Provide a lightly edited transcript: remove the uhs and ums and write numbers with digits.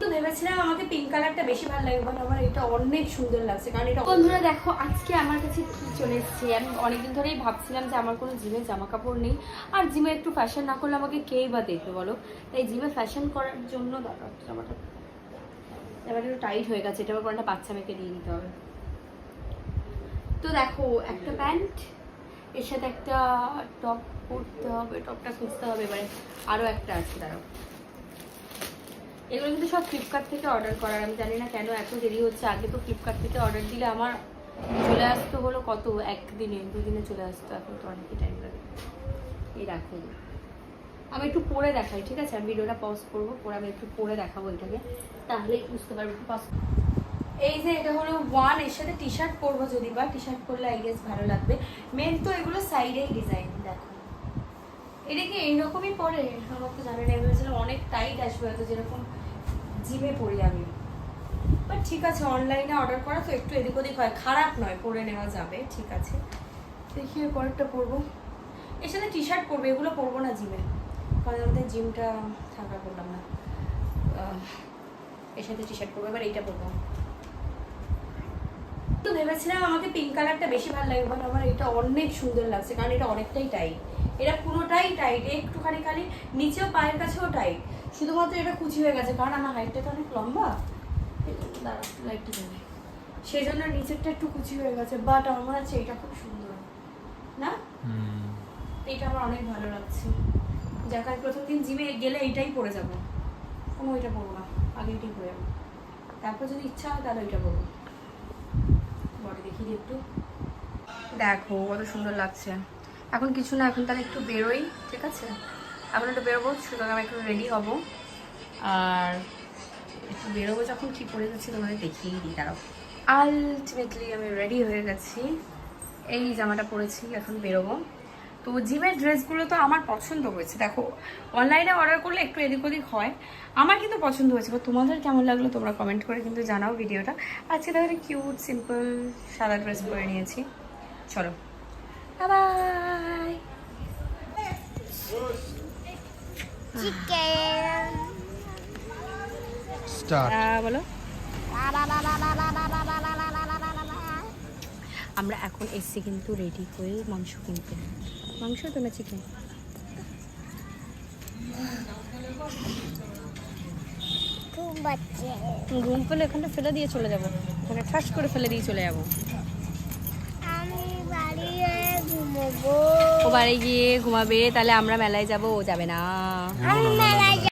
তো ভেবেছিলাম আমাকে পিঙ্ক কালারটা বেশি ভালো লাগবে, বাট আমার এটা অনেক সুন্দর লাগছে। কারণ এটা বন্ধুরা দেখো আজকে আমার কাছে কি চলে এসেছে। আমি অনেকদিন ধরেই ভাবছিলাম যে আমার কোনো জিমে জামা কাপড় নেই, আর জিমে একটু ফ্যাশন না করলে আমাকে কেই বা দেখবে বলো। তাই জিমে ফ্যাশন করার জন্য জামাটা একটু টাইট হয়ে গেছে, এটা আবার একটা বাচ্চা মেয়েকে দিয়ে দিতে হবে। তো দেখো একটা প্যান্ট, এর সাথে একটা টপ পরতে হবে, টপটা খুঁজতে হবে। এবারে আরও একটা আছে, দাঁড়াও। এগুলো কিন্তু সব ফ্লিপকার্ট থেকে অর্ডার করার। আমি জানি না কেন এত দেরি হচ্ছে। আগে তো ফ্লিপকার্ট থেকে অর্ডার দিলে আমার চলে আসতো হলো কত, একদিনে দুদিনে চলে আসতো। এখন তো অনেকই টাইম লাগে। এই রাখো, আমি একটু পরে দেখাই, ঠিক আছে? আমি ভিডিওটা পজ করবো, পরে আমি একটু পরে দেখাবো এটাকে, তাহলেই বুঝতে পারবো। একটু পজ। এই যে এটা হলো ওয়ান, এর সাথে টি শার্ট পরবো যদি, বা টি শার্ট পরলে আই গেস ভালো লাগবে। মেন তো এগুলো সাইডেই ডিজাইন দেখো, এটা কি এইরকমই পরে আমার তো জানি না। ভেবেছিলাম অনেক টাইট আসবে হয়তো, যেরকম জিমে পরি আমি। বাট ঠিক আছে, অনলাইনে অর্ডার করা তো একটু এদিক ওদিক হয়, খারাপ নয়, পরে নেওয়া যাবে, ঠিক আছে। দেখি পরেরটা পরবো, এর সাথে টি শার্ট পরবো। এগুলো পরবো না জিমে, কারণ আমাদের জিমটা থাকা করলাম না। এর সাথে টি শার্ট পরবো। এবার এইটা পরবো। তো ভেবেছিলাম আমাকে পিঙ্ক কালারটা বেশি ভালো লাগবে, বাট আমার এটা অনেক সুন্দর লাগছে। কারণ এটা অনেকটাই টাইট, এটা পুরোটাই টাইট, একটুখানি খালি নিচেও পায়ের কাছেও টাইট, শুধুমাত্র এটা কুচি হয়ে গেছে। কারণ আমার হাইটটা তো অনেক লম্বা, লাইটটা যাবে, সেই জন্য নিচেরটা একটু কুচি হয়ে গেছে। বাট আমার মনে হচ্ছে এটা খুব সুন্দর না, এটা আমার অনেক ভালো লাগছে। যাকে আমি প্রথম দিন জিমে গেলে এইটাই পরে যাবো, কোনো ওইটা পরবো না, আগে এটাই পরে যাবো। তারপর যদি ইচ্ছা হয় তাহলে ওইটা পরবো। বডি দেখিয়ে একটু দেখো কত সুন্দর লাগছে। এখন কিছু না, এখন তাহলে একটু বেরোই, ঠিক আছে? এখন একটু বেরোবো, সুতরাং আমি একটু রেডি হব। আর একটু বেরোবো যখন কী পরে যাচ্ছি তোমাদের দেখিয়েই দিই, দাঁড়াও। আলটিমেটলি আমি রেডি হয়ে গেছি, এই জামাটা পরেছি, এখন বেরোবো। তো জিমের ড্রেসগুলো তো আমার পছন্দ হয়েছে। দেখো অনলাইনে অর্ডার করলে একটু এদিক ওদিক হয়, আমার কিন্তু পছন্দ হয়েছে। বা তোমাদের কেমন লাগলো তোমরা কমেন্ট করে কিন্তু জানাও ভিডিওটা। আজকে তাহলে কিউট সিম্পল সাদা ড্রেস পরে নিয়েছি, চলো বাই। বলো। আমরা এখন এসছি কিন্তু রেডি হয়ে মাংস কিনতে। মাংস তো না চিকেন? ঘুম পেলে এখানটা ফেলে দিয়ে চলে যাবো, ওখানে ঠাস করে ফেলে দিয়ে চলে যাবো। ও বাড়ি গিয়ে ঘুমাবে, তাহলে আমরা মেলায় যাবো, ও যাবে না।